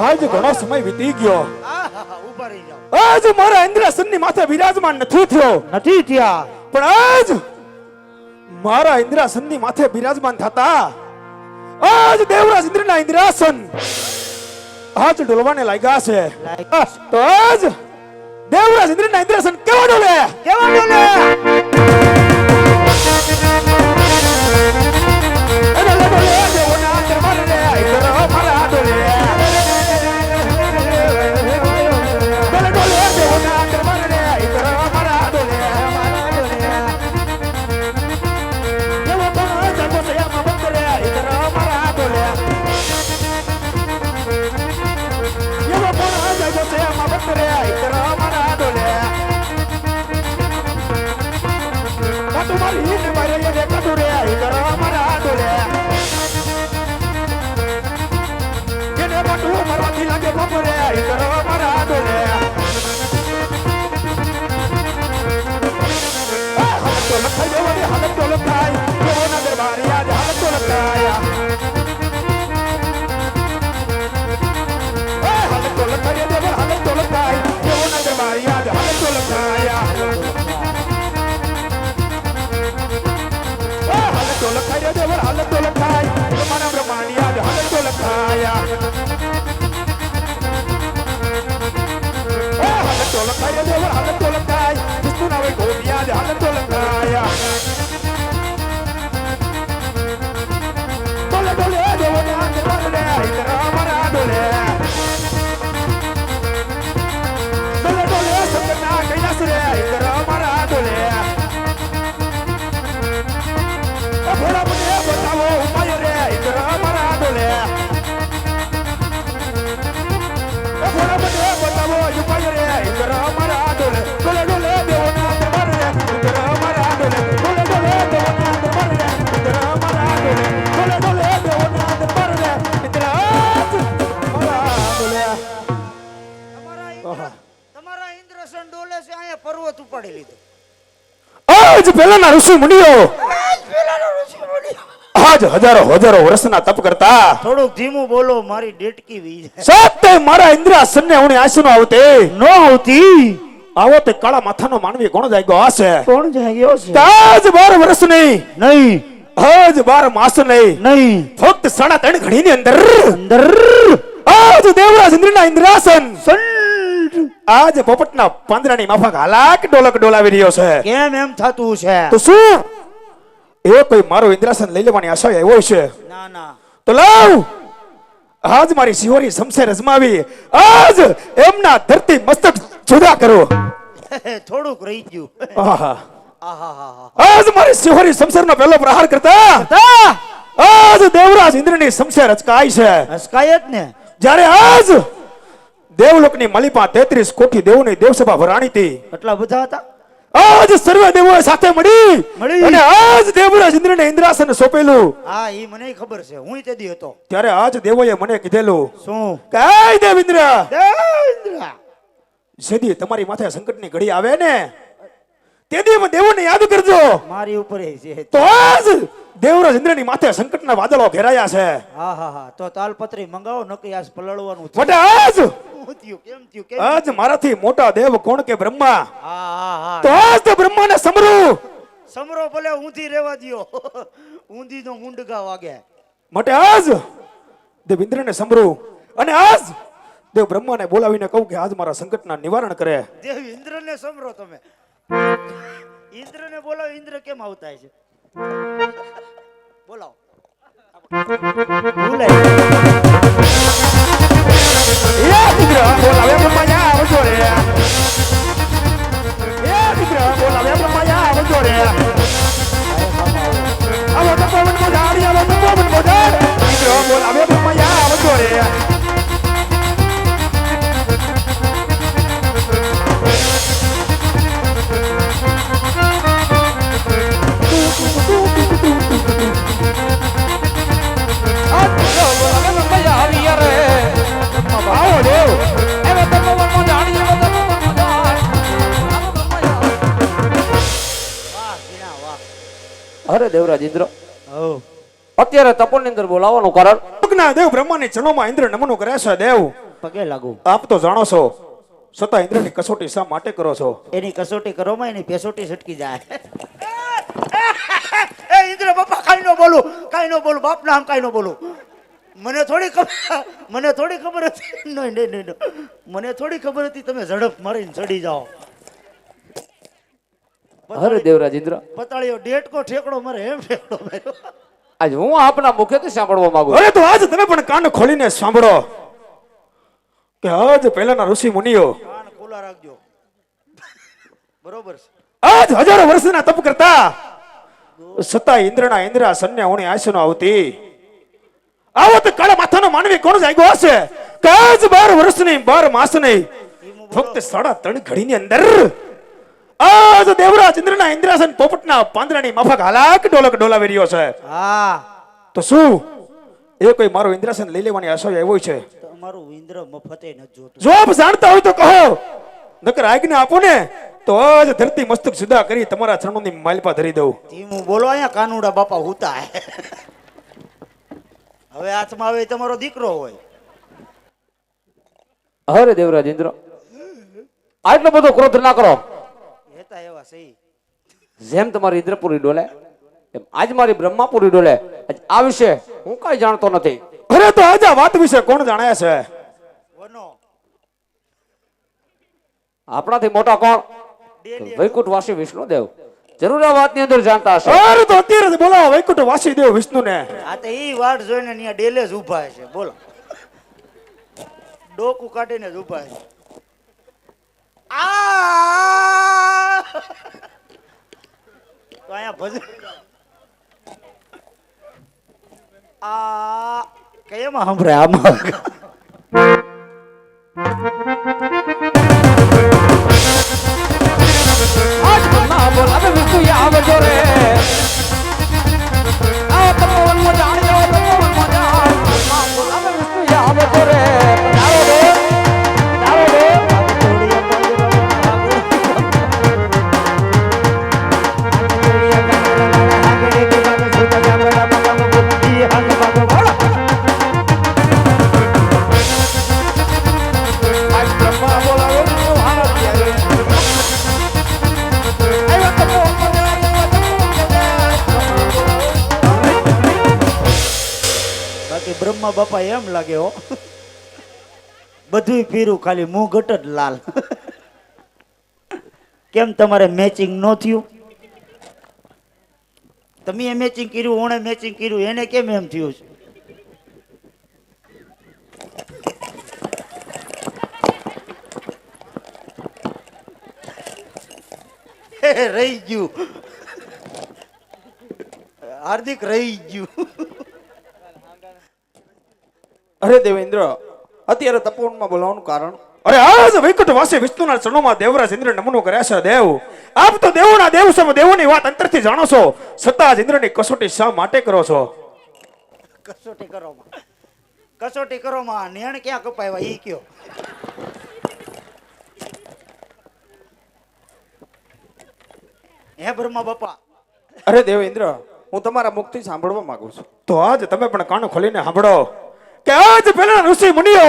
આજ ઘણો સમય વીતી ગયો ઉભા રહી જાઓ. આજ મારા ઇન્દ્રાસનની માથે વિરાજમાન નથી થયો નથી થયા. પણ આજ મારા ઇન્દ્રાસનની માથે બિરાજમાન થતા આજ દેવરાજ ઇન્દ્રના ઇન્દ્રાસન આજ ડોલવાને લાગ્યા છે. તો આજ દેવરાજ ઇન્દ્રના ઇન્દ્રાસન કેવો ડોલે કેવા ડોલે? અરે ડોલે દેવોના દરબાર રે ઇન્દ્ર મારા ડોલે ડોલે ડોલે દેવોના દરબાર રે ઇન્દ્ર મારા ડોલે દેવો પણ જગો સે આમાં બંધ રે ઇન્દ્ર મારા ડોલે દેવો પણ જગો સે આમાં બંધ રે ઇન્દ્ર મારા ડોલે કાય દેવ હાલત ડોલકાય વિષ્ણુ નાવે ગોપિયા હાલત ડોલકાય ડોલે ડોલે દેવ ના ડોલે ઇન્દ્ર મારા ડોલે ડોલે ડોલે સતના કૈલાસ રે ઇન્દ્ર મારા ડોલે ભોળા મને બતાવો ઉપાય રે ઇન્દ્ર મારા ડોલે ભોળા મને બતાવો ઉપાય રે ઇન્દ્ર મારા ડોલે ડોલે ડોલે દેવના દરબાર રે ઇન્દ્ર મારા ડોલે ડોલે ડોલે દેવના દરબાર રે ઇન્દ્ર મારા ડોલે ડોલે ડોલે દેવના દરબાર રે ઇન્દ્ર મારા ડોલે તમારા ઇન્દ્રસન ડોલે છે અહીંયા પર્વત ઉપાડી લીધો આજ પહેલાના ઋષિ મુનિઓ આજ હજારો હજારો વર્ષના તપ કરતા થોડુંક ધીમું બોલો મારી ડેટકી વી જાય સત્ય મારા ઇન્દ્રાસનને ઉણી આસનો આવતે નો આવતી આવો તે કાળા માથાનો માનવી કોણ જાગ્યો હશે કોણ જાય ગયો છે તાજ 12 વર્ષ નહીં નહીં આજ 12 માસ નહીં નહીં ફક્ત 3.5 ઘડીની અંદર અંદર આજ દેવરાજ ઇન્દ્રના ઇન્દ્રાસન સન આજ પોપટના પાંદડાની માફક હાલાક ડોલક ડોલાવી રહ્યો છે કેમ એમ થતું છે તો શું એ કોઈ મારો ઇન્દ્રાસન લઈ લેવાની આશા આવ્યો છે ના ના તો લાવ આજ મારી શિહોરી શમશેર અજમાવી આજ એમના ધરતી મસ્તક જુદા કરો થોડુંક રહી ગયું આહા આહા આજ મારી શિહોરી શમશેરનો પહેલો પ્રહાર કરતા આજ દેવરાજ ઇન્દ્રની શમશેર અચકાય છે હસકાયત ને જ્યારે આજ દેવલોકની માલિપા 33 કોટી દેવોની દેવસભા ભરાણી હતી એટલા બધા હતા આજ સર્વ દેવોએ સાથે મળી મળી. અને આજ દેવરાજ ઇન્દ્રને ઇન્દ્રાસન સોંપેલું હા ઈ મને ખબર છે હું તે દી હતો ત્યારે આજ દેવોએ મને કીધેલું શું કાય દેવ ઇન્દ્ર દેવેન્દ્ર જેદી તમારી માથે સંકટની ઘડી આવે ને તેદી અમે દેવોને યાદ કરજો મારી ઉપર છે તો આજ દેવરાજ ઇન્દ્રની માથે સંકટના વાદળો ઘેરાયા છે હા હા હા તો તાલપત્રી મંગાવો નકઈ આજ પલળવાનું છે માટે આજ શું થયું કેમ થયું કેમ આજ મારાથી મોટા દેવ કોણ કે બ્રહ્મા હા હા હા તો આજ તો બ્રહ્માને સમરું સમરો ભલે ઊંધી રહેવા દ્યો ઊંધી નો મુંડગા વાગે માટે આજ દેવ ઇન્દ્રને સમરું અને આજ દેવ બ્રહ્માને બોલાવીને કહું કે આજ મારા સંકટના નિવારણ કરે દેવ ઇન્દ્રને સમરો તમે ઇન્દ્રને બોલાવો ઇન્દ્ર કેમ આવતા છે બોલાવો બોલાય એ ઇન્દ્ર બોલાવે બ્રહ્માયા આવજો રે એ ઇન્દ્ર બોલાવે બ્રહ્માયા આવજો રે આવો તો પવન મોજાડી આવો તો પવન મોજાડ ઇન્દ્ર બોલાવે બ્રહ્માયા આવજો રે આવો દેવ વાહ સીના વાહ અરે દેવરાજ ઇન્દ્ર હો અત્યારે તપોની અંદર બોલાવવાનું કારણ પગના દેવ બ્રહ્માની ચરણોમાં ઇન્દ્ર નમનો કરે છે દેવ પગે લાગુ આપ તો જાણો છો છતાં ઇન્દ્રની કસોટી શા માટે કરો છો એની કસોટી કરોમાં એની પેસોટી છટકી જાય એ ઇન્દ્ર બાપા કાઈ નો બોલું બાપ નામ કાઈ નો બોલું મને થોડી ખબર હતી નહીં મને થોડી ખબર હતી તમે ઝડપ મારીને ચડી જાઓ અરે દેવરાજ ઇન્દ્ર પતાળીઓ ડેટકો ઠેકડો મારે એમ ઠેકડો માર્યો આજ હું આપના મુખેથી સાંભળવા માંગુ અરે તો આજ તમે પણ કાન ખોલીને સાંભળો કે આજ પહેલાના ઋષિ મુનિઓ કાન ખુલ્લા રાખજો બરોબર છે આજ હજારો વર્ષના તપ કરતા છતાં ઇન્દ્રના ઇન્દ્રાસનને ઉણી આસનો આવતી આવો તો કાળા માથાનો માનવી કોણ જાગ્યો હશે કે આજ 12 વર્ષની 12 માસની ફક્ત 3.5 ઘડીની અંદર આજ દેવરાજ ઇન્દ્રના ઇન્દ્રાસન પોપટના પાંદડાની માફક હાલાક ડોલક ડોલાવી રહ્યો છે હા તો શું એ કોઈ મારો ઇન્દ્રાસન લઈ લેવાની આશા આવ્યો છે તમારું ઇન્દ્ર મફતે ન જોતું જો આપ જાણતા હોય તો કહો નકર આજ્ઞા આપો ને તો આજ ધરતી મસ્તક જુદા કરી તમારા ચરણોની માલિપા ધરી દઉં ધીમું બોલો અહીંયા કાનુડા બાપા હુતા હવે હાથમાં આવે એ તમારો દીકરો હોય અરે દેવરાજ ઇન્દ્ર આટલો બધો ક્રોધ ના કરો હેતા એવા સહી જેમ તમારી ઇન્દ્રપુરી ડોલે એમ આજ મારી બ્રહ્માપુરી ડોલે આજ આ વિશે હું કઈ જાણતો નથી અરે તો આજ આ વાત વિશે કોણ જાણે છે વનો આપણાથી મોટા કોણ? વૈકુંઠ વાસી વિષ્ણુદેવ જરૂર આ વાતની અંદર જાણતા હશે. અરે તો અત્યારે જ બોલાવો વૈકુંઠ વાસી દેવ વિષ્ણુને. આ તો ઈ વાટ જોઈને અહીંયા ડેલે જ ઊભા છે. બોલો, ડોકું કાઢીને જ ઊભા છે. આ તો અહીંયા ભજન આ કેમ સાંભળે આમાં? આજ બ્રહ્મા બોલાવે વિષ્ણુ આવજો રે. આ તપોવનમાં જાણ્યો તપોવનમાં જાણ. બ્રહ્મા બોલાવે વિષ્ણુ આવજો રે. ચાલો રે, ચાલો રે. આજ બ્રહ્મા બોલાવે વિષ્ણુ આવજો રે. આવ્યો તપોવનમાં જાણ, બાકી બ્રહ્મા બાપા એમ લાગે હો, બધુંય પીરું ખાલી મું ઘટ જ લાલ. કેમ તમારે મેચિંગ ન થયું? તમે મેચિંગ કર્યું, ઓણે મેચિંગ કર્યું, એને કેમ એમ થયું છે? રહી ગયું હાર્દિક, રહી ગયું. અરે દેવેન્દ્ર, અત્યારે તપોવનમાં બોલાવવાનું કારણ? અરે આજ વૈકુંઠ વાસી વિષ્ણુના ચરણોમાં દેવરાજ ઇન્દ્ર નમનો કર્યા છે. દેવ આપ તો દેવોના દેવ છો, દેવોની વાત અંતરથી જાણો છો, છતાં જ ઇન્દ્રની કસોટી શા માટે કરો છો? કસોટી કરો માં, કસોટી કરો માં. નેણ ક્યાં કપાવ્યા ઈ કયો? હે બ્રહ્મા બાપા, અરે દેવેન્દ્ર, હું તમારા મુખથી સાંભળવા માંગુ છું. તો આજ તમે પણ કાનો ખોલીને સાંભળો કે આજ પહેલા ઋષિ મુનિઓ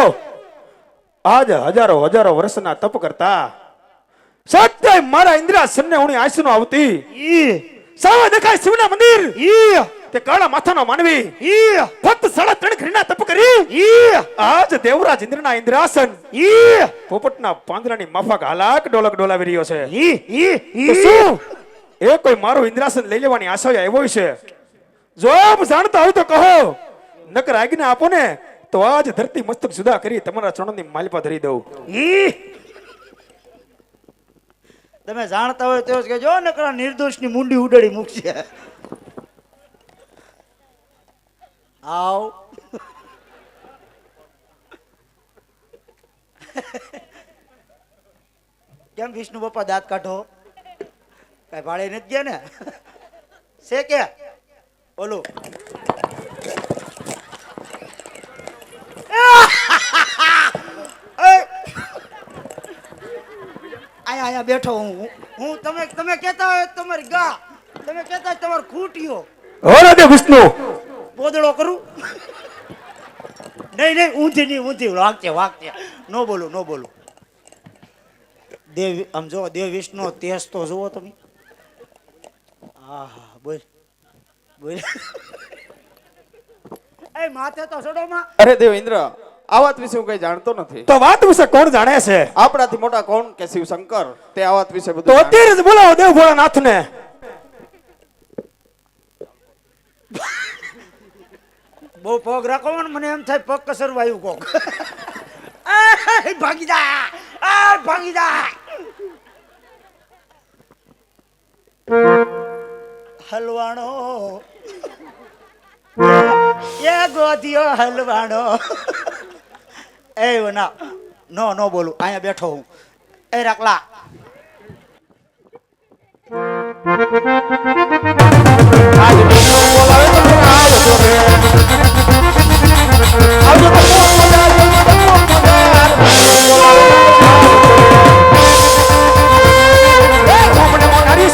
આજ હજારો હજારો વર્ષના તપ કરતા સત્ય મારા ઇન્દ્રાસનને ઉણી આંસુ આવતી ઈ સાવા દેખાય શિવના મંદિર ઈ તે કાળા માથાનો માનવી ઈ ફક્ત 3.5 ઘડીના તપ કરી ઈ આજ દેવરાજ ઇન્દ્રના ઇન્દ્રાસન ઈ પોપટના પાંદડાની માફક હાલાક ડોલક ડોલાવી રહ્યો છે. ઈ ઈ તો શું એ કોઈ મારું ઇન્દ્રાસન લઈ લેવાની આશા આવ્યો છે? જો આપ જાણતા હોય તો કહો, નકર આજ્ઞા આપો ને તો આજ ધરતી મસ્તક જુદા કરી તમારા ચરણોની માલિપા ધરી દઉં. ઈ તમે જાણતા હોય તો જ કહેજો, નકરા નિર્દોષની મુંડી ઉડાડી મૂકશે. આવ કેમ વિષ્ણુ બાપા દાંત કાઢો? કઈ ભાડે નથી ગયા ને? છે કે ઓલું અહીંયા બેઠો હું તમે કહેતા હોય તમારી ગા, તમે કહેતા હોય તમારી ખૂટીઓ હોરા દે વિષ્ણુ બોદળો કરું? નહીં ઊંધી વાગશે. નો બોલું. દેવ આમ જો, દેવ વિષ્ણુ તેજ તો જુઓ તમે. આહા, બોલ એ માથે તો સડો માં. અરે દેવેન્દ્ર, આ વાત વિશે હું કઈ જાણતો નથી. તો વાત વિશે કોણ જાણે છે? આપણાથી મોટા કોણ કે શિવ શંકર? તે આ વાત વિશે તો બધું જાણે. અત્યારે જ બોલાવો દેવ ભોળાનાથને. બહુ પગ રાખો ને, મને એમ થાય પગ કસરવા આવ્યું કોક. ભાગી જા. હલવાણો એ ગોધિયો હલવાણો. એ ના નો બોલું, અહીંયા બેઠો હું. એ રાખલા આજ વિષ્ણુ બોલાવે તો આવજો રે. આવજો તો કોણ મજા,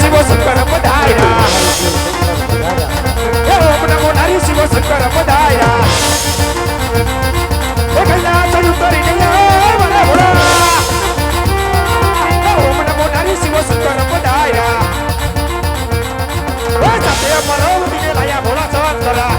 શિવ શંકર પધાર્યા. શિવ શંકર પધાર્યા. એ કૈલા ચડું કરી ગયા મને ભોળા. ઓમ નમો નારી શિવ શંકર પધાર્યા. એ સાથે મારો ઉડીને લાયા ભોળા સવાત કરા.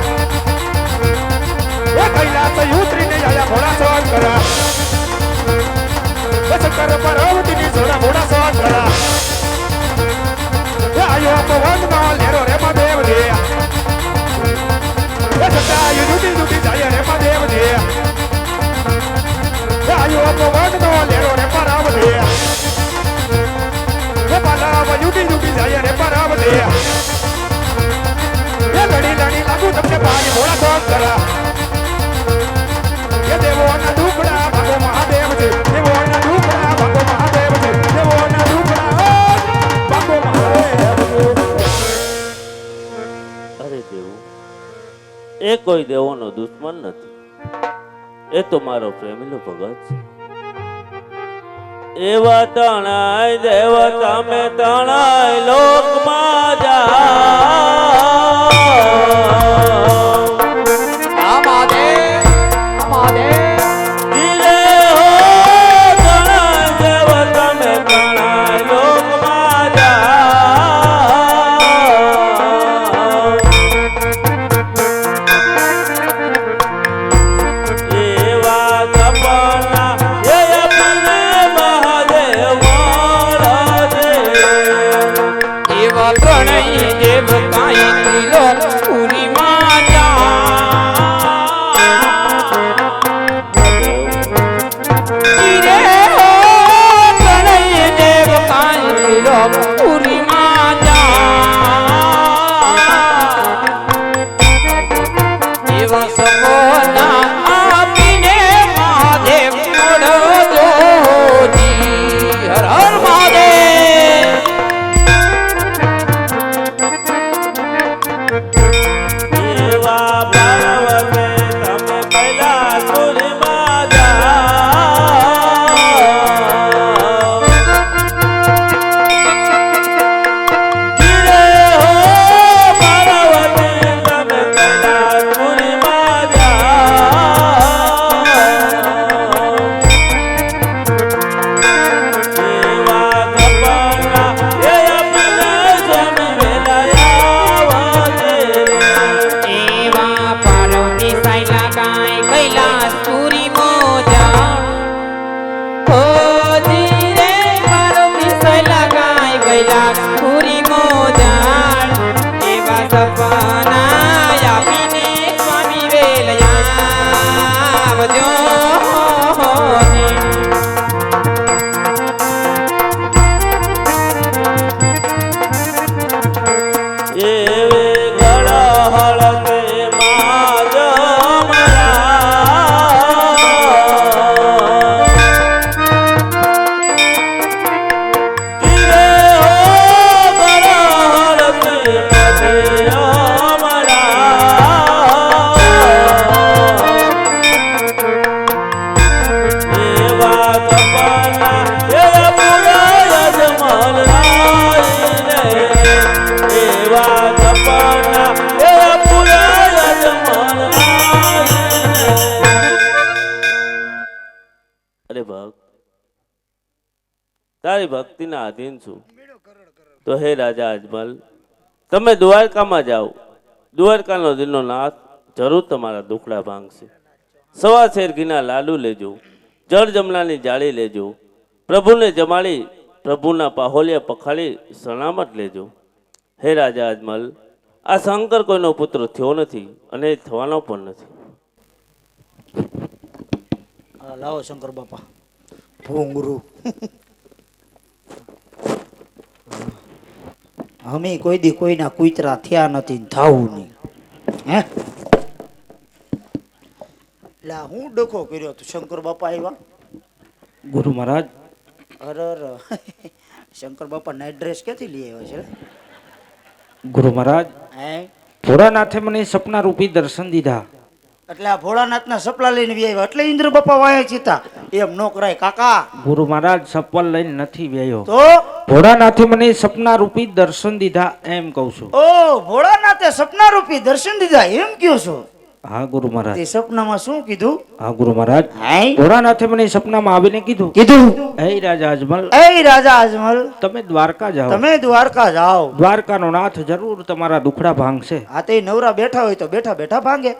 દે એ ઘડી લડી લાગુ તમને પાણી ભોળા શંકર એ દેવોના દુખડા ભાગો મહાદેવ છે દેવોના દુખડા ભાગો મહાદેવ છે દેવોના દુખડા ભાગો મહાદેવ અરે દેવું એ કોઈ દેવોનો દુશ્મન નથી, એ તો મારો પ્રેમીલો ભગત છે. એવા તણાય દેવ તમે તણાય લોકમાં જાઓ. ધીરે હો તણાય દેવ તમે તણાય લોકમાં જાઓ. એવા સપના એ અપને મહાદેવ મારા દે. એવા પ્રણય દેવ કાંઈ કિલો પૂરી માતા રે હો પ્રણય દેવ કાંઈ કિલો પૂરી માતા એવા સપના આપીને મહાદેવ મળજો જી. હર હર મહાદેવ. એવા પાર્વતે તમે કૈલાસપુરીમાં જાઓ. ધીરે હો પાર્વતે તમે કૈલાસપુરીમાં જાઓ. એવા સપના એ અપને સ્વામી વેલાયા દે. એવા પાર્વતી સાયલા કાંઈ કૈલાસપુરી મોજા ઓ ધીરે પાર્વતી સાયલા કાંઈ કૈલાસપુરી મોજા એવા સપના આપીને સ્વામી વેલયા આવજો જી. એવે ગળા હળકે માં જમરા. ધીરે હો ગળા હળકે પદે અમરા. એવા સપના એ પૂરા યજમાન લાઈને. એવા સપના એ પૂરા યજમાન લાઈને. અરે ભક્ત, તારી ભક્તિના આધીન છું. તો હે રાજા અજમલ, તમે દ્વારકામાં જાઓ. દ્વારકાનો દિનો નાથ જરૂર તમારા દુખડા ભાંગશે. સવા શેર ઘીના લાડુ લેજો, જળ જમલાની જાળી લેજો, પ્રભુને જમાડી પ્રભુના પાહોલિયા પખાડી સલામત લેજો. હે રાજા અજમલ, આ શંકર કોઈનો પુત્ર થયો નથી અને થવાનો પણ નથી. લાવો શંકર બાપા ભૂંગરું. અમે કોઈ દી કોઈના કુતરા થયા નથી ને થાવું નહીં. હે લા હું ડખો કર્યો તો શંકર બાપા આવ્યા. ગુરુ મહારાજ, અરે શંકર બાપા નાઇટ ડ્રેસ ક્યાંથી લઈ આવ્યા છે? ગુરુ મહારાજ, હે ભોળાનાથે મને સપના રૂપી દર્શન દીધા. એટલે આ ભોળાનાથના સપલા લઈને આવ્યા એટલે ઇન્દ્ર બાપા વાયા ચિતા એમ નો કરાય કાકા. ગુરુ મહારાજ, સપલ લઈને નથી વ્યાયો. તો ભોળાનાથે મને સપના રૂપી દર્શન દીધા એમ કહું છું. ઓ ભોળાનાથે સપના રૂપી દર્શન દીધા એમ કયો છો? હા ગુરુ મહારાજ. તે સપનામાં શું કીધું? હા ગુરુ મહારાજ, હાય ભોળાનાથે મને સપનામાં આવીને કીધું, હે રાજા અજમલ, એ રાજા અજમલ તમે દ્વારકા જાઓ. તમે દ્વારકા જાઓ. દ્વારકાનો નાથ જરૂર તમારા દુખડા ભાંગશે. આ તે નવરા બેઠા હોય તો બેઠા બેઠા ભાંગે.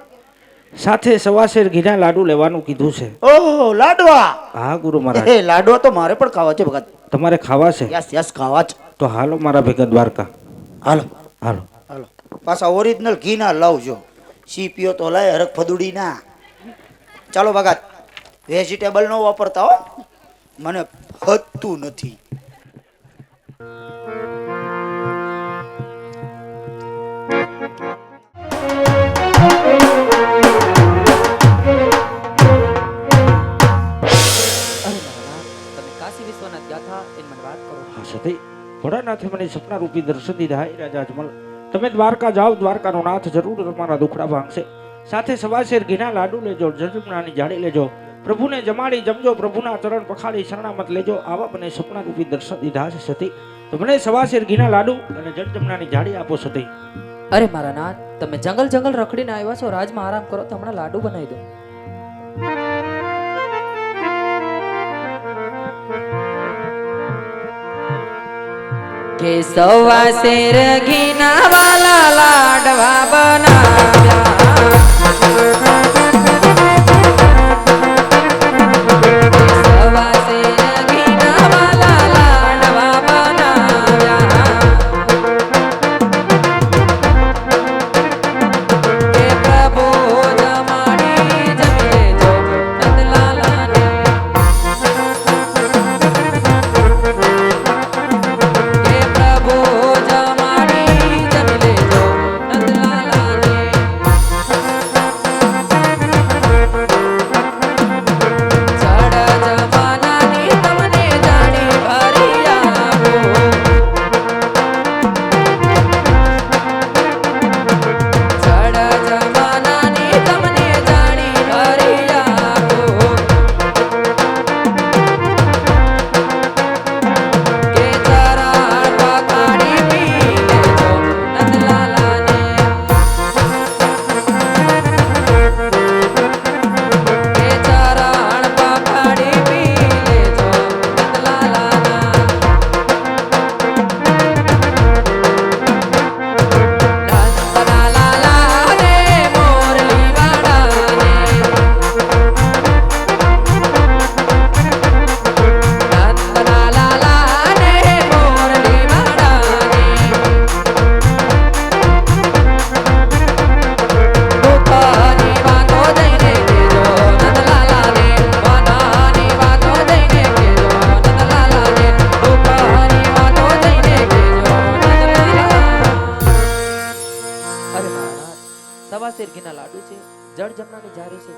સાથે સવાશેર ઘીના લાડુ લેવાનું કીધું છે. ઓહો લાડવા. હા ગુરુ મહારાજ. એ લાડવા તો મારે પણ ખાવા છે ભગત. તમારે ખાવા છે? યસ યસ ખાવા છે. તો હાલો મારા ભેગા દ્વારકા. હાલો હાલો. હાલો. પાછા ઓરિજિનલ ઘી ના લાવજો. સી પીઓ તો લાય હરક ફદુડી ના. ચાલો ભગત, વેજીટેબલ નો વાપરતા હો, મને ફતું નથી. વાત કરો. હા સતી ભોળાનાથે મને સપના રૂપી દર્શન દીધા હે રાજા અજમલ. તમે દ્વારકા જાઓ, દ્વારકાનો નાથ જરૂર તમારા દુખડા ભાંગશે. સાથે સવાશેર ઘીના લાડુ લેજો, જજમણાની જાળી લેજો, પ્રભુને જમાડી જમજો, પ્રભુના ચરણ પખાડી શરણામત લેજો. આવા મને સપના રૂપી દર્શન દીધા છે સતી. તો મને સવાશેર ઘીના લાડુ અને જજમણાની જાળી આપો સતી. અરે મારા નાથ, તમે જંગલ જંગલ રખડીને આવ્યા છો, રાજમાં આરામ કરો તો હમણાં લાડુ બનાવી દો. કે સવા શેર ઘીના વાલા લાડવા બનાવ્યા, સવા શેર ઘીના વાલા લાડવા બનાવ્યા, કે પ્રભુ જમાડી જમી લેજો નંદલાલાને, કે પ્રભુ જમાડી જમી લેજો નંદલાલાને. ચડ જમાનાની તમને જાણી ભરી આપો, ચડ જમાનાની તમને જાણી ભરી આપો, કે ચરણ પખાડી પી લેજો નંદલાલાને, કે ચરણ પખાડી પી લેજો નંદલાલાના. નંદલાલા રે મોરલી વાળાને, નંદલાલા રે મોરલી વાળાને, દુઃખની વાતો જઈને કહેજો નંદલાલાને, મનની વાતો જઈને કહેજો નંદલાલાને, દુઃખની વાતો જઈને કહેજો નંદલાલા. અરે મારા નાથ, સવા શેર ઘીના લાડુ છે, જળ જમનાની જારી છે,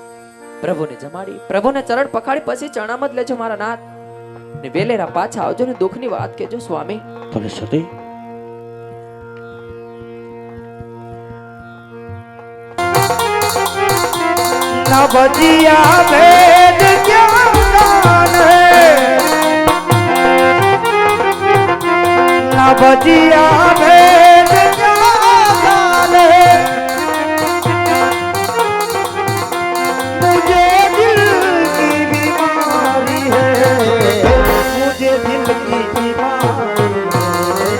પ્રભુને જમાડી પ્રભુને ચરણ પખાડી પછી ચરણામત લેજો મારા નાથ, ને વેલેરા પાછા આવજો ને દુઃખની વાત કહેજો સ્વામી. ભલે સતી. ना बजिया भेद क्या जान है, ना बजिया भेद क्या जान है, मुझे दिल की बीमारी है, मुझे दिल की बीमारी है.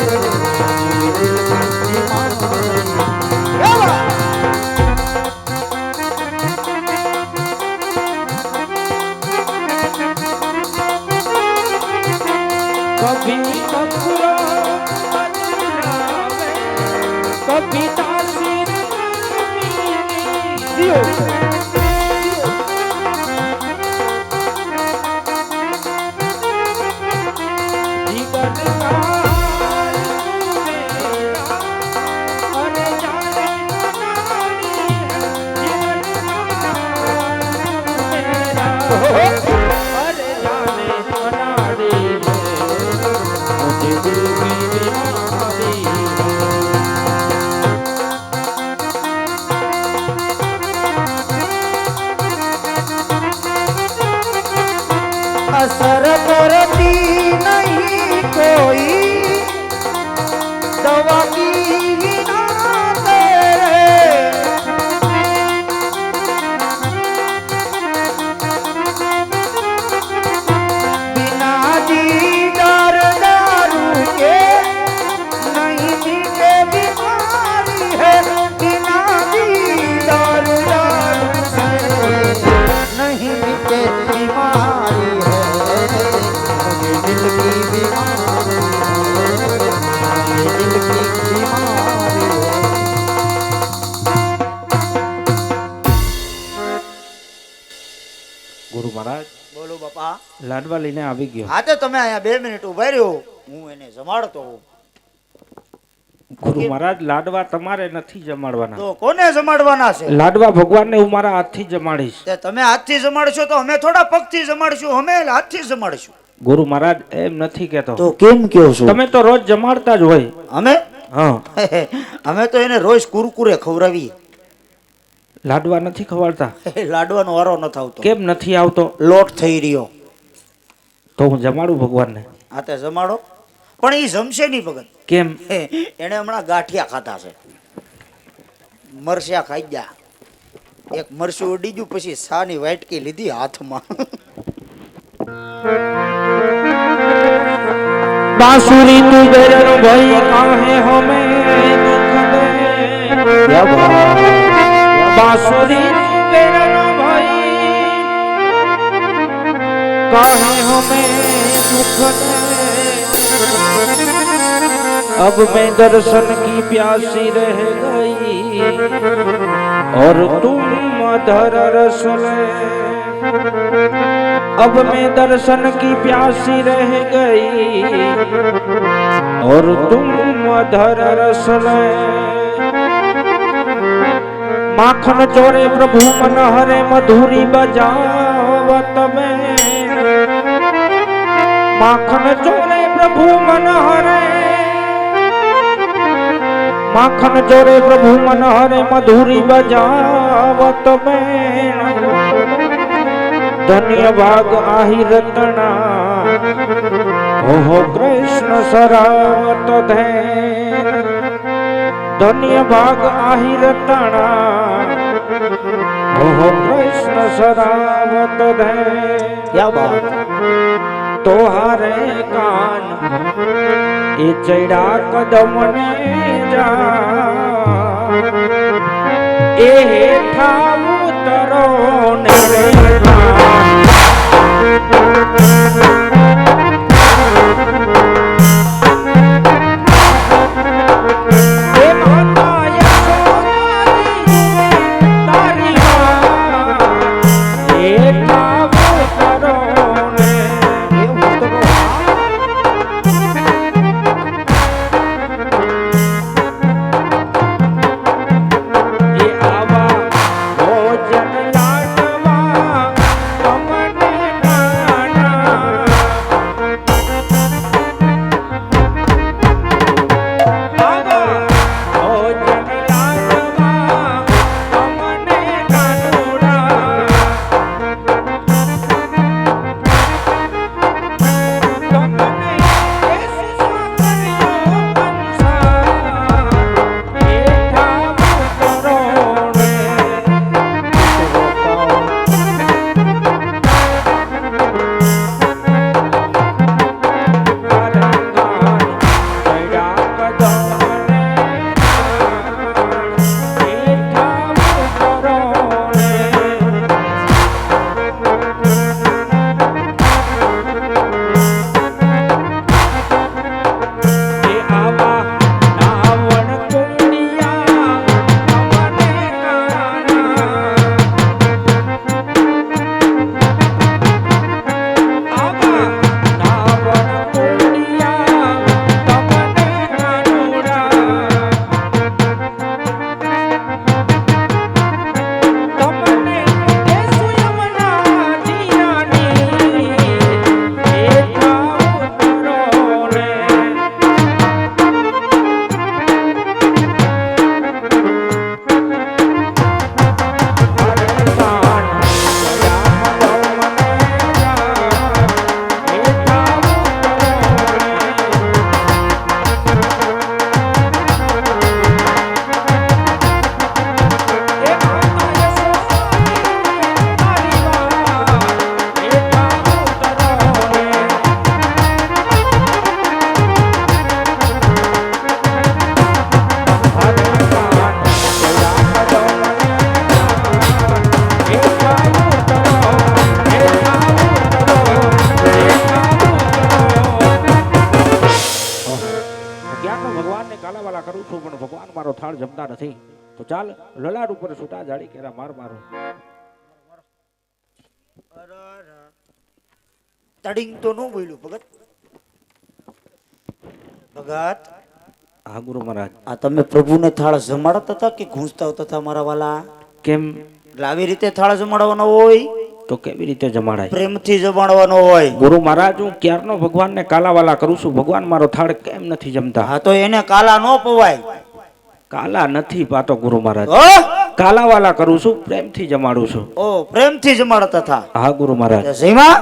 कभी कपूरा बजरावे, कभी तासीर दियो. जीवन काल मेरा अरे जाने अनाड़ी है, जीवन काल मेरा अरे जाने अनाड़ी है, मुझे दिल की बीमारी है. असर करती नहीं कोई दवा की बिना तेरे, बिना दीदार दारू के नहीं मिटे बीमारी है, बिना दीदार दारू से नहीं मिटे बीमारी है, मुझे दिल की बीमारी है, मुझे दिल की बीमारी है. ગુરુ મહારાજ બોલો બાપા. લાડવા લઈને આવી ગયો. હા તો તમે અહીંયા 2 મિનિટ ઉભા રહ્યો, હું એને જમાડતો હોઉં. ગુરુ મહારાજ લાડવા તમારે નથી જમાડવાના. તો કોને જમાડવાના છે? લાડવા ભગવાનને હું મારા હાથથી જમાડીશ. તે તમે હાથથી જમાડશો તો અમે થોડા પગથી જમાડશું, અમે હાથથી જમાડશું. ગુરુ મહારાજ એમ નથી કહેતો. તો કેમ કયો છો? તમે તો રોજ જમાડતા જ હોય. અમે હા, અમે તો એને રોજ કુરકુરે ખવડાવીએ. લાડવા નથી ખવાડતા? લાડવાનો વારો નથી આવતો. કેમ નથી આવતો? લોટ થઈ રહ્યો. તો હું જમાડું ભગવાનને. આ તે જમાડો, પણ એ જમશે નહીં ભગત. કેમ? એને હમણાં ગાંઠિયા ખાતા છે. મરચા ખાઈ ગયા. એક મરચું ઉડી ગયું, પછી સાની વાટકી લીધી હાથમાં. बांसुरी तू बेरन भाई काहे हमें दुख दे बांसुरी तू बेरन भाई काहे हमें दुख दे अब मैं दर्शन की प्यासी रह गई और तुम मधुर रस ले अब मैं दर्शन की प्यासी रह गई और तुम मधुर रस ले माखन चोरे प्रभु मन हरे मधुरी बजावत में माखन चोरे प्रभु मन हरे माखन चोरे प्रभु मन हरे मधुरी बजावत में धन्य भाग आही रतना हो कृष्ण सरावत धैन धन्य भाग आही रतना हो कृष्ण सरावत धैन क्या बात? तोहारे कान ए चढ़ा कदम ने जा ए ठाव तरो ने જમતા નથી તો ચાલ લલાટ ઉપર છૂટા જાડી કેરા માર મારો તડિંગ તો નો બોલ્યું ભગત. ભગત, હા ગુરુ મહારાજ. આ તમે પ્રભુને થાળ જમાડતા હતા કે ઘૂંસતા હતા મારા વાલા? કેમ? એટલે આવી રીતે થાળ જમાડવાનો હોય તો કેવી રીતે જમાડાય? પ્રેમથી જમાડવાનો હોય. ગુરુ મહારાજ હું ક્યારનો ભગવાનને કાલાવાલા કરું છું, ભગવાન મારો થાળ કેમ નથી જમતા? હા તો એને કાલા નો પવાય. કાલા નથી પાતો ગુરુ મહારાજ, ઓ કાલાવાલા કરું છું, પ્રેમથી જમાડું છું. ઓ પ્રેમથી જમાડતા થા. હા ગુરુ મહારાજ, સીમા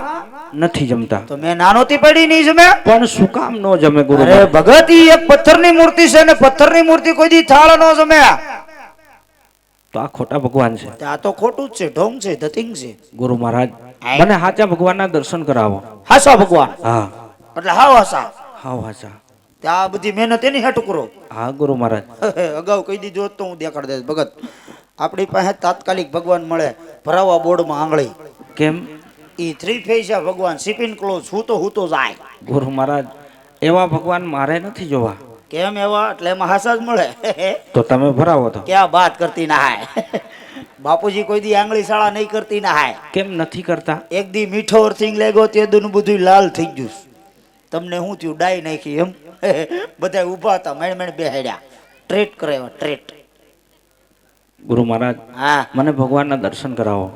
નથી જમતા. તો મેં નાનોથી પડી નહીં જમે. પણ શું કામ નો જમે ગુરુ અરે મહારાજ? ભગત ઈ એક પથ્થરની મૂર્તિ છે ને પથ્થરની મૂર્તિ કોઈ દી થાળ નો જમે. તો આ ખોટા ભગવાન છે. આ તો ખોટું જ છે, ઢોંગ છે, ધતિંગ છે. ગુરુ મહારાજ મને સાચા ભગવાનના દર્શન કરાવો. હાસા ભગવાન હા એટલે હાવ હાસા. હાવ હાચા. આ બધી મહેનત એની હાટુ કરો. હા ગુરુ મહારાજ. અગાઉ કહી દીધું હોત તો હું દેખાડ દઈશ ભગત. આપણી પાસે તાત્કાલિક ભગવાન મળે ભરાવા બોર્ડમાં આંગળી. કેમ? ઈ થ્રી ફેસા ભગવાન સિપિન ક્લોઝ હું તો જાય. ગુરુ મહારાજ એવા ભગવાન મારે નથી જોવા. કેમ એવા? એટલે એમાં હાસા જ મળે. તો તમે ભરાવો તો. ક્યાં વાત કરતી ના હાય. બાપુજી કોઈ દી આંગળી શાળા નહીં કરતી ના હાય. કેમ નથી કરતા? એક દી મીઠો અર્થિંગ લાગ્યો તે દુનું બધું લાલ થઈ ગયું. તમને શું થયું? ડાઈ નાખી એમ. બધા ઊભા હતા, મેણ મેણ બેહાડ્યા. ટ્રેટ કરે એવા ટ્રેટ. ગુરુ મહારાજ હા મને ભગવાનના દર્શન કરાવો.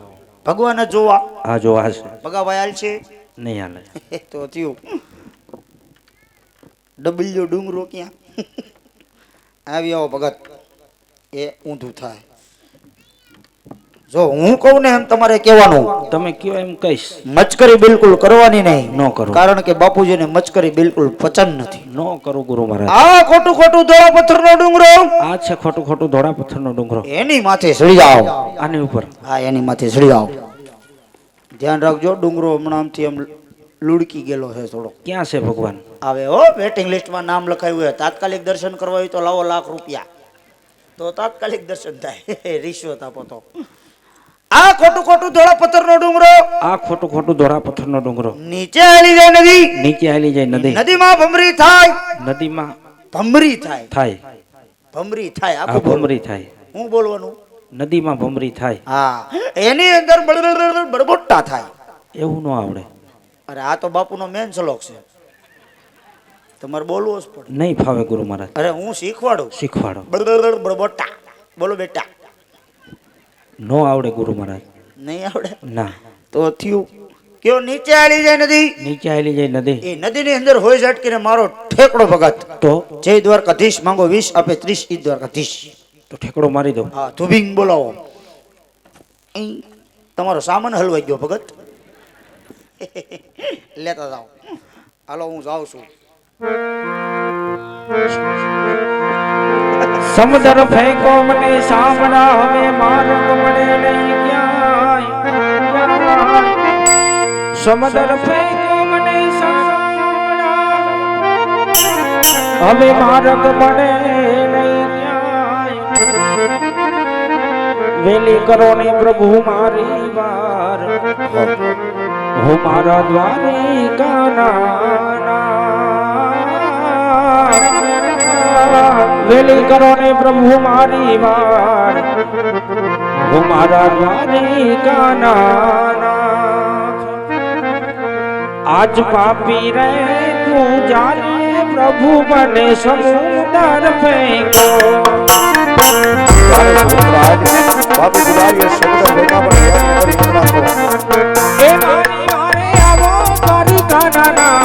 ભગવાન જ જોવા. હા જોવા છે. ભગાભાઈ હાલ છે નહીં હાલે. તો થયું. ડબલ્યુ ડુંગરો ક્યાં? આવી આવો ભગત. એ ઊંધું થાય. જો હું કહું ને એમ તમારે કહેવાનું. તમે કયો એમ કહીશ. મચકરી બિલકુલ કરવાની નહીં. ન કરો. કારણ કે બાપુજીને મચકરી બિલકુલ પચન નથી. ન કરો ગુરુ મહારાજ. આ ખોટું ખોટું ધોળા પથ્થરનો ડુંગરો. આ છે ખોટું ખોટું ધોળા પથ્થરનો ડુંગરો. એની માથે ચડી જાઓ. આની ઉપર. હા એની માથે ચડી જાઓ. ધ્યાન રાખજો ડુંગરો હમણાં આમથી આમ લુડકી ગયેલો છે થોડો. ક્યાં છે ભગવાન? આવે હો વેટિંગ લિસ્ટમાં નામ લખાયું હોય. તાત્કાલિક દર્શન કરવા હોય તો લાવો ₹1,00,000 તો તાત્કાલિક દર્શન થાય. રિશ્વત આપો તો. આ ખોટું ખોટું ધોળા પથ્થરનો ડુંગરો. આ ખોટું ખોટું ધોળા પથ્થરનો ડુંગરો. નીચે હાલી જાય નદી. નીચે હાલી જાય નદી. નદીમાં ભમરી થાય. નદીમાં ભમરી થાય. થાય. ભમરી થાય. આ આખું ભમરી થાય. હું બોલવાનું? નદીમાં ભમરી થાય. હા એની અંદર બડબોટા થાય. એવું ન આવડે. અરે આ તો બાપુનો મેન શ્લોક છે. તમારે બોલવું જ પડે. નહીં ફાવે ગુરુ મહારાજ. અરે હું શીખવાડું. શીખવાડો. બડબોટા બોલો બેટા. નો આવડે ગુરુ મહારાજ. નહીં આવડે? ના. તો થયું કયો નીચે હાલી જાય નદી. નીચે હાલી જાય નદી. એ નદીની અંદર હોય ઝટકીને મારો ઠેકડો ભગત. તો જય દ્વારકાધીશ માંગો 20 આપે 30 ઈ દ્વારકાધીશ. તો ઠેકડો મારી દો. હા ધુબિંગ બોલાવો. અહીં તમારો સામાન હલવાઈ ગયો ભગત. લેતા જાઓ. હાલો હું જાઉં છું. સમુદ્ર ફેંકો મને સામના હવે માર્ગ મળે નહીં ક્યાંય. સમુદ્ર ફેંકો મને સામના હવે માર્ગ મળે નહીં ક્યાંય. વેલી કરો ને પ્રભુ મારી વાર હું મારા દ્વારિકાના. વેલી કરો ને પ્રભુ મારી વાર હું મારા દ્વારિકાના. આજ પાપી રે પૂજારી પ્રભુ મને સમુદર ફેંકો. એ મારી વારે આવો દ્વારિકાના.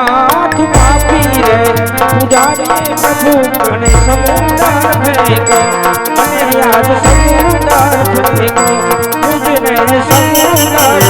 આજ પાપી રે પૂજારી પ્રભુ મને સમુદર ફેંકો. મને યાદ સમુદર ફેંકો. મુજને સમુદર.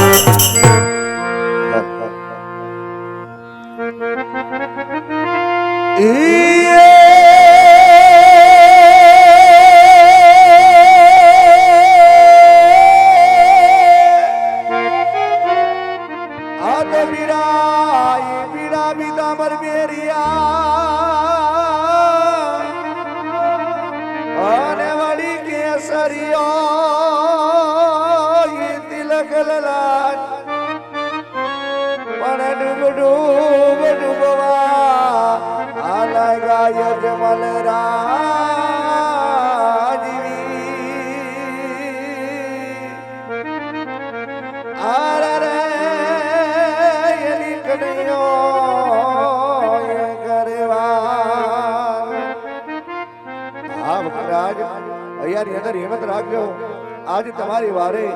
હિંમત રાખજો. આજ તમારી વારે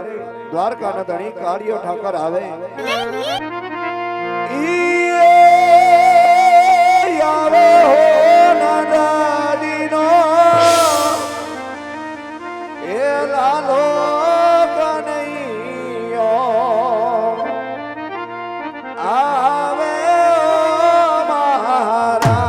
દ્વારકાના ધણી કાળિયો ઠાકર આવે આવે હો નાદાદીનો એ લાલો કનૈયો આવે મારા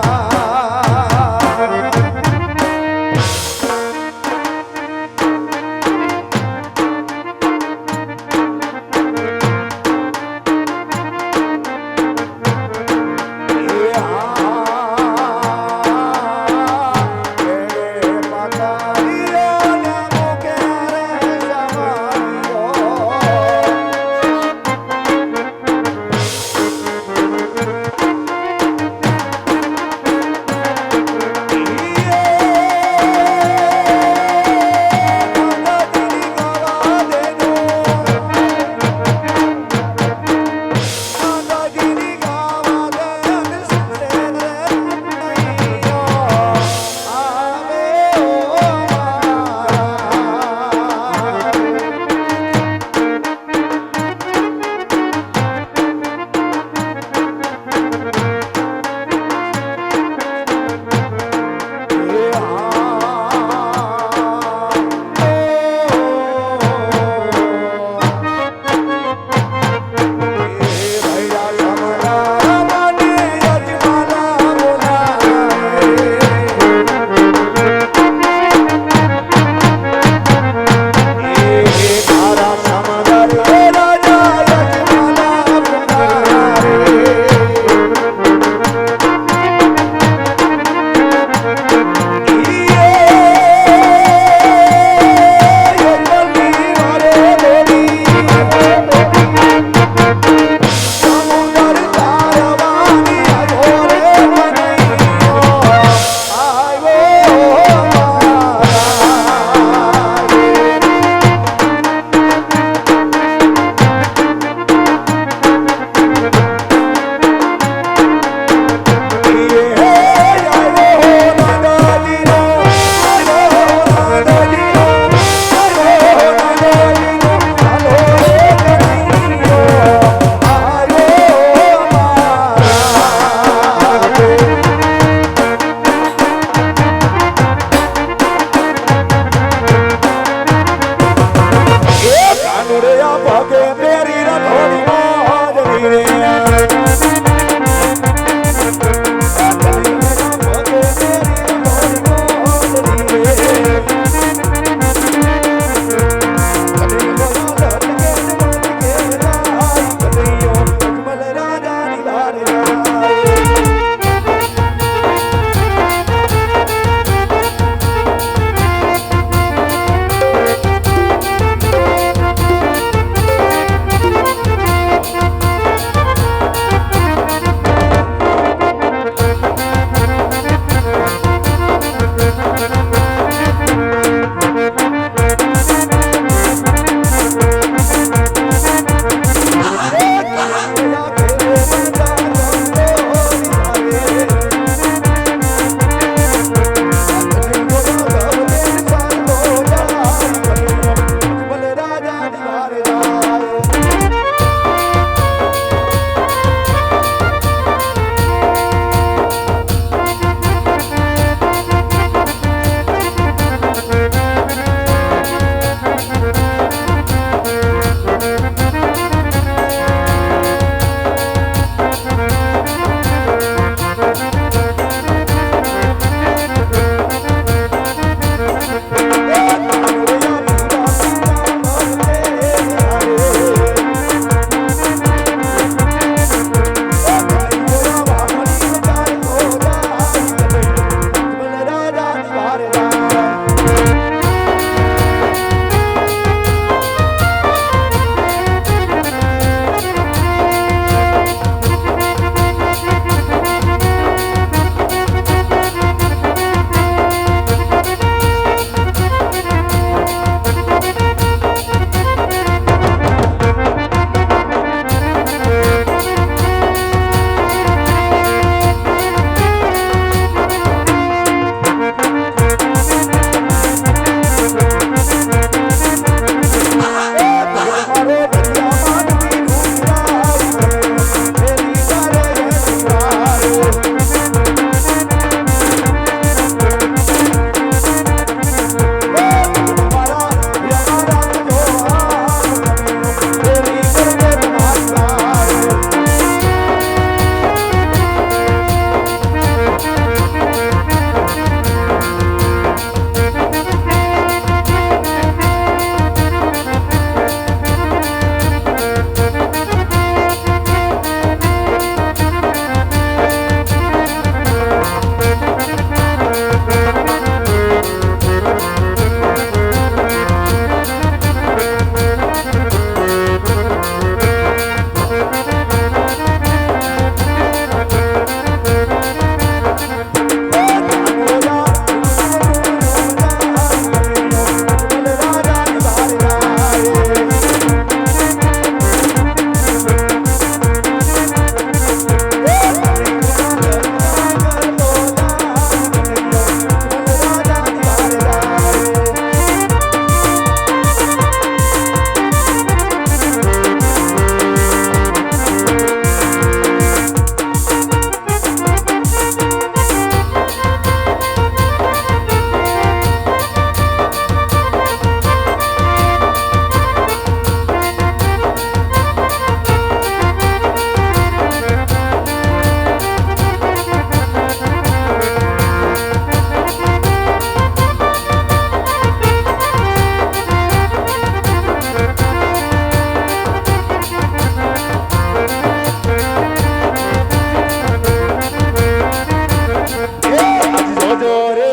જોજો રે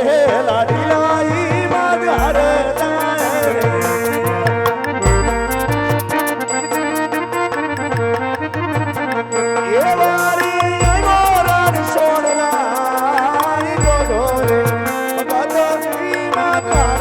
લાડી લાઈ માધાર એ વારી મોરાર સોનરા જોજો રે ભગતની માધાર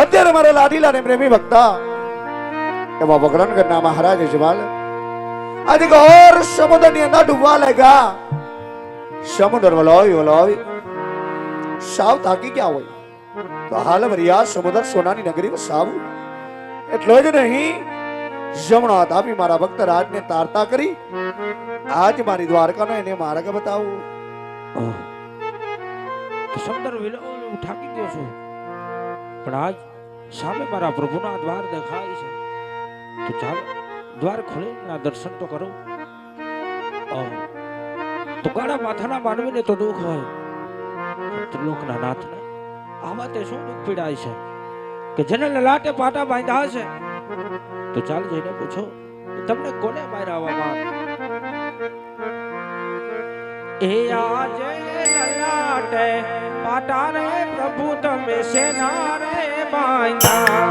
અત્યારે મારા લાડીલા ને પ્રેમી ભક્તા એમાં વગરણગઢના મહારાજ જમાલ આજે ઘોર સમુદ્રની અંદર ડૂબવા લાગ્યા. સમુદ્ર વલોવી સાવ થાકી ગયા હોય તો હાલ વરિયા સમુદ્ર સોનાની નગરી વસાવું એટલો જ નહીં જમણો હાથ આપી મારા ભક્ત રાજને તારતા કરી આજ મારી દ્વારકાનો એને માર્ગ બતાવું. તો સમુદ્ર વિલો થાકી ગયો છું, પણ આજ સામે મારા પ્રભુના દ્વાર દેખાય છે, તો ચાલો દ્વાર ખોલીને દર્શન તો કરો. તો ગાડા માથાના માનવીને તો દુઃખ હોય, ત્રિલોકના નાથને આવા તે શું દુઃખ પીડાય છે કે જેને લલાટે પાટા બાંધ્યા છે? તો ચાલ જઈને પૂછો તમને કોને માર્યા આવામાં? એ આજે લલાટે પાટા રે પ્રભુ તમે સેના રે બાંધ્યા.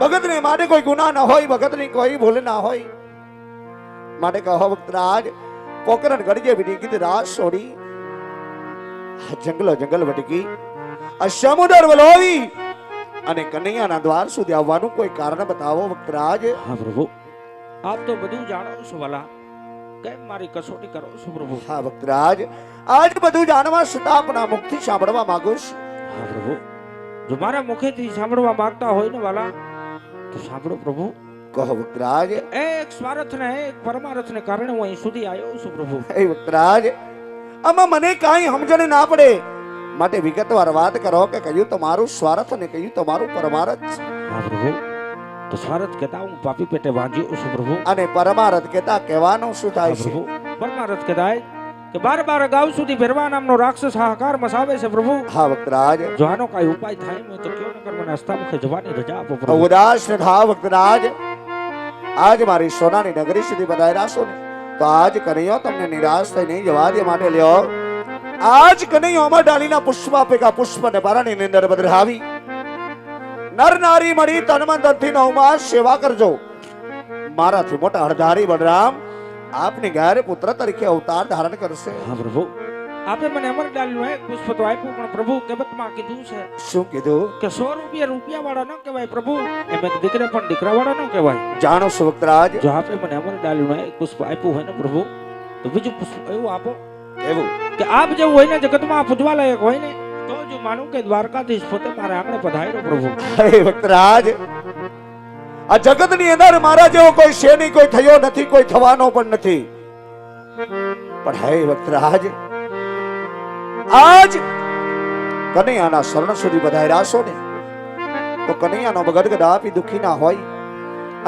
ભગતને માટે કોઈ ગુના ના હોય, ભગતની કોઈ ભૂલ ના હોય માટે કહો ભક્તરાજ પોકરણ ગળજે વિડી કીધી રાત છોડી જંગલો જંગલ ભટકી આ સમુદ્ર વલોવી અને કનૈયાના દ્વાર સુધી આવવાનું કોઈ કારણ બતાવો વક્તરાજ. હા પ્રભુ, આપ તો બધું જાણો છો વાલા, કેમ મારી કસોટી કરો છો પ્રભુ? હા વક્તરાજ, આજ બધું જાણવા છતાં આપના મુખથી સાંભળવા માંગુ છું. હા પ્રભુ, જો મારા મુખેથી સાંભળવા માંગતા હોય ને વાલા તો સાંભળો પ્રભુ. કહો વક્તરાજ. એક સ્વાર્થ ને એક પરમાર્થ ને કારણે હું અહીં સુધી આવ્યો છું પ્રભુ. હે વક્તરાજ, આમાં મને કાંઈ સમજણ ના પડે માટે વિગતવાર વાત કરો કે કયું તમારું સ્વાર્થ અને કયું તમારું પરમાર્થ. હા પ્રભુ, તો સ્વાર્થ કહેતા હું પાપી પેટે વાંચ્યો છું પ્રભુ. અને પરમાર્થ કહેતા કહેવાનું શું થાય હા છે? પ્રભુ, પરમાર્થ કહેતા કે 12 ગાઉ સુધી ભેરવા નામનો રાક્ષસ હાહાકાર મચાવે છે પ્રભુ. હા વક્તરાજ. જો આનો કાંઈ ઉપાય થાય ને તો કયો નકર મને હસ્તામુખે જવાની રજા આપો પ્રભુ. ઉદાસ ન થાવ વક્તરાજ. આજ મારી સોનાની નગરી સુધી બધાયરા છો ને તો આજ કનૈયો તમને નિરાશ થઈ નહીં જવા દે માટે લ્યો. આજ કનૈયો અમર ડાલીના પુષ્પ આપેકા પુષ્પ ને પારણીની અંદર બદરાવી નર નારી મળી તન મન ધનથી નવમાં સેવા કરજો. મારાથી મોટા હરધારી બલરામ આપની ઘરે પુત્ર તરીકે અવતાર ધારણ કરશે. હા પ્રભુ, આપે મને અમર ડાલીનું એક પુષ્પ તો આપ્યું, પણ પ્રભુ કેબતમાં કીધું છે શું કીધું? કે 100 રૂપિયા વાળા ન કહેવાય પ્રભુ, એમ એક દીકરા પણ દીકરા વાળા ન કહેવાય. જાણો છો વક્તરાજ. જો આપે મને અમર ડાલીનું એક પુષ્પ આપ્યું હોય ને પ્રભુ, તો બીજું પુષ્પ એવું આપો એવું કે આપ જેવું હોય ને જગતમાં પૂજવા લાયક હોય ને તો જો માનું કે દ્વારકાધીશ પોતે મારા આંગણે પધાર્યો પ્રભુ. હે વક્તરાજ, આ જગતની અંદર મારા જેવો કોઈ છે નહીં, કોઈ થયો નથી, કોઈ થવાનો પણ નથી. પણ હે વક્તરાજ, આજ કનૈયાના શરણ સુધી બધાયરા છો ને તો કનૈયાનો ગદગદ આપી દુખી ના હોય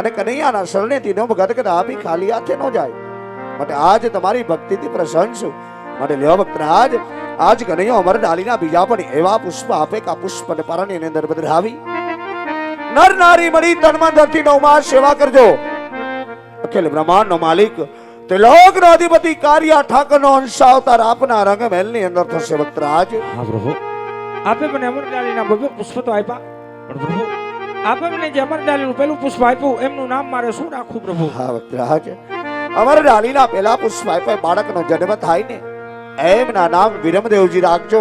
અને કનૈયાના શરણેથી નો ગદગદ આપી ખાલી હાથે ન જાય. માટે આજ તમારી ભક્તિથી પ્રસન્ન છું. માટે લ્યો વક્તરાજ, આજ કનૈયો અમર ડાલીના બીજા પણ એવા પુષ્પ આપે કે પુષ્પ ને પારણીની અંદર બદરાવી નર નારી મળી તન મન ધનથી નવમાં સેવા કરજો. અખિલ બ્રહ્માંડનો માલિક ત્રિલોકનો અધિપતિ કાર્યા ઠાકરનો અંશ અવતાર આપના રંગ મહેલની અંદર થશે વક્તરાજ. હા પ્રભુ, આપે મને અમર ડાલીના બબે પુષ્પ તો આપ્યા, પણ પ્રભુ આપે મને જે અમર ડાલીનું પેલું પુષ્પ આપ્યું એમનું નામ મારે શું રાખવું પ્રભુ? હા વક્તરાજ, અમર ડાલીના પેલા પુષ્પ આપ્યા બાળકનો જન્મ થાય ને એમના નામ વિરમદેવજી રાખજો.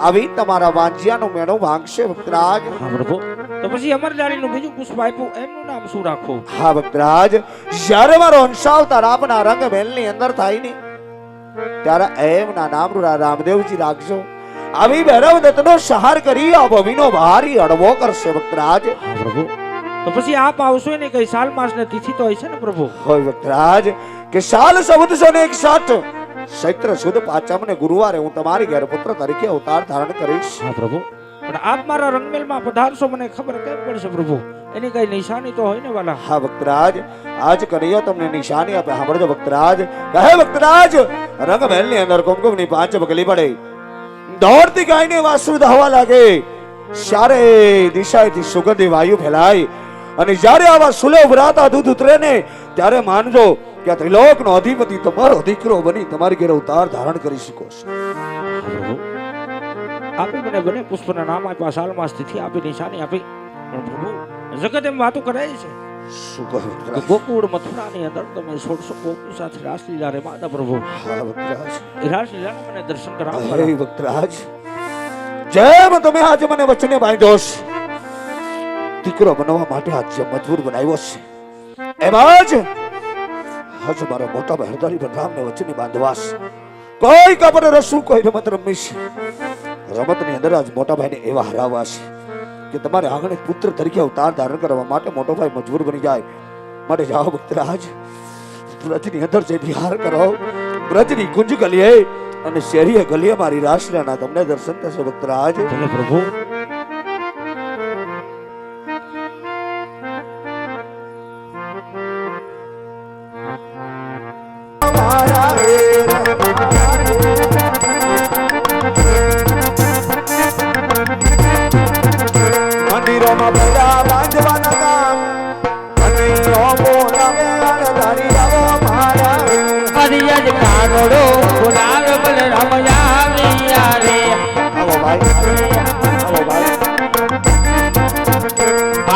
આવી તમારા વાંજિયાનો મેણો ભાંગશે વક્તરાજ. હા પ્રભુ, તો પછી અમર ડાલીનું બીજું પુષ્પ આપ્યું એમનું નામ શું રાખવું? હા વક્તરાજ, જ્યારે મારો અંશાવતાર આપના રંગ મહેલની અંદર થાય ને ત્યારે એમના નામ રામદેવજી રાખજો. આવી ભૈરવ દત્તનો સહાર કરી આ ભવીનો ભારી અડવો કરશે વક્તરાજ. હા પ્રભુ, તો પછી આપ આવશો ને કઈ સાલ માસ ને તિથિ તો હશે ને પ્રભુ? હોય વક્તરાજ કે સાલ 1461 ચૈત્ર સુદ પાંચમ ને ગુરુવારે હું તમારી ઘેર પુત્ર તરીકે અવતાર ધારણ કરીશ. હા પ્રભુ, પણ આપ મારા રંગમેલમાં પધારશો મને ખબર કેમ પડશે પ્રભુ? એની કઈ નિશાની તો હોય ને વાલા? હા વક્તરાજ, આજ કનૈયો તમને નિશાની આપે. સાંભળજો વક્તરાજ. કહે વક્તરાજ, રંગમહેલની અંદર કુમકુમની 5 બગલી પડે, દોડતી ગાયને વાસુ દહવા લાગે, ચારે દિશાએથી સુગંધી વાયુ ફેલાય અને જ્યારે આવા સુલે ઉભરાતા દૂધ ઉતરે ને ત્યારે માનજો કે આ ત્રિલોકનો અધિપતિ તમારો દીકરો બની તમારી ઘેર અવતાર ધારણ કરી શકો છો. પ્રભુ, આપે મને બને પુષ્પના નામ આપ્યા, સાલ માસ તિથિ આપી, નિશાની આપી, પણ પ્રભુ જગત એમ વાતો કરાય છે શું કહો કે વક્તરાજ? ગોકુળ મથુરાની અંદર તમે 1600 ગોપી સાથે રાસલીલા રમાતા પ્રભુ. હા વક્તરાજ. એ રાસલીલાના મને દર્શન કરાવો. હે વક્તરાજ, જેમ તમે આજે મને વચને બાંધ્યો છે, દીકરો બનવા માટે આજે મજબૂર બનાવ્યો છે, એમાં જ હજ મારા મોટા ભાઈ હરદારી બલરામને વચને બાંધવાસ. કોઈ કપડ રસું, કોઈ રમત રમીશ. રમતની અંદર આજ મોટા ભાઈને એવા હરાવવા છે કે તમારે આંગણે પુત્ર તરીકે અવતાર ધારણ કરવા માટે મોટો ભાઈ મજબૂર બની જાય. માટે જાઓ વક્તરાજ, વ્રજની અંદર જે વિહાર કરો, વ્રજની કુંજ ગલીએ અને શેરીએ ગલીએ મારી રાસલીલાના તમને દર્શન થશે વક્તરાજ. ભલે પ્રભુ. મંદિરોમાં બધા બાંધવાના કામ અને બોલાવે અણધારી આવો મારા. હરિયજ કાગડો ગુલાબ બલરામ આવ્યા રે. આવો ભાઈ, આવો ભાઈ.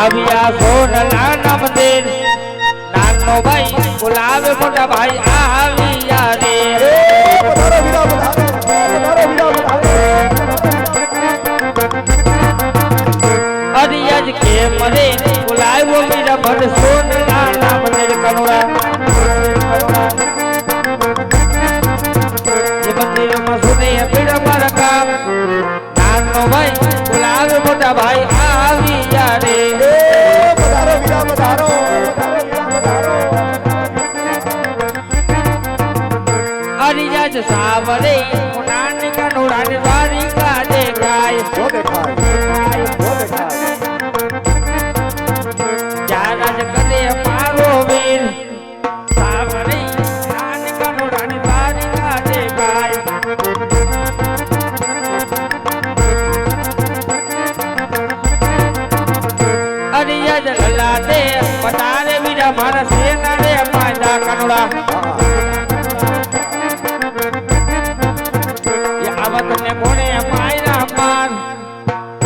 આવ્યા સોનલાના મંદિર, નાનો ભાઈ ગુલાબ મોટા ભાઈ આવ્યા રે. પધારો વીરા, પધારો, પધારો વીરા, પધારો. હરિયજ આજ કે મરે બોલાવ્યો મીરા ભર સોનલા નામ મંદિર કનુડા એ મંદિરમાં સુને પીડા મારા કામ નાનો ભાઈ બોલાવે મોટા ભાઈ આવી જા રે પધારો વીરા પધારો અરિયાજ સાવરે નાની કનુડા ની દ્વારિકા દેખાય જો દેખાય જારાજ કરે મારો વીર સાવરે નાની કનુડા ની દ્વારિકા દેખાય અરિયાજ લલા દે પટારે વીરા મારા સેના રે પાંડા કનુડા તમને કોને માયરા માર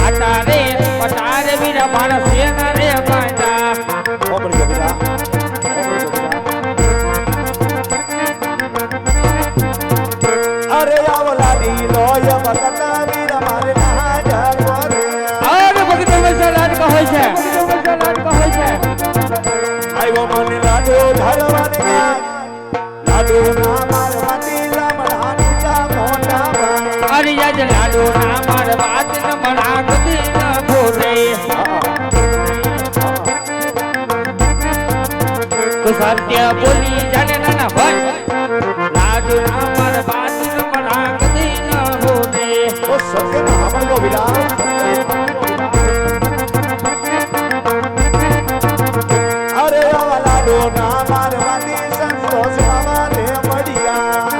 આટારે પટારે વીરા માણસ સેના રે પાંડા ઓબળી ગયો વીરા અરે આવલાડી લોય મતના વીરા મારે ના જાગો રે અરે ભગત વૈસલાડ કહે છે આયો મને લાડો ધરવાને લાડો ના મારવાતી લમણાનું ચા મોટા ભાઈ અરિયાજ લાડુ ના માર વાત ન મણા કદી ન ભૂલે તો સત્ય બોલી જાને નાના ભાઈ લાડુ ના માર વાત ન મણા કદી ન ભૂલે ઓ સત્ય ના સાંભળો વીરા અરે આવા લાડો ના મારવાતી સંતોષ બાબા રે મળ્યા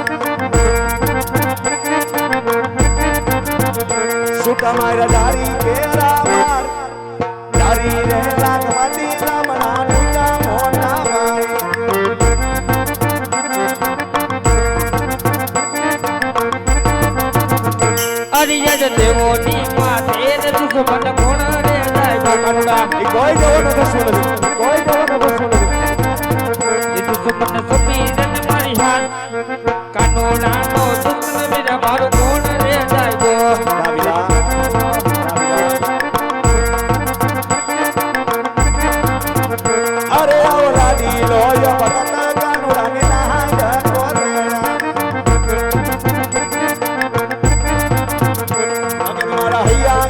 સુટા મારા દારી કેરા માર દારી રે લાગવાતી લમણા નુકા મોટા ભાઈ અરિયાજ દેવોની માથે દુશ્મન કોણ રે જાય કનુડા ઈ કોઈ જવો નથી સુનરી કોઈ જવો નથી સુનરી એ દુશ્મન સમીરન મારી હાથ કનુડા નો દુશ્મન વીરા મારો કોણ રે જાય ગો વીરા અરે આવો લાડી લોય પતના કાનુડા ને ના જાગો રે અગર મારા હૈયા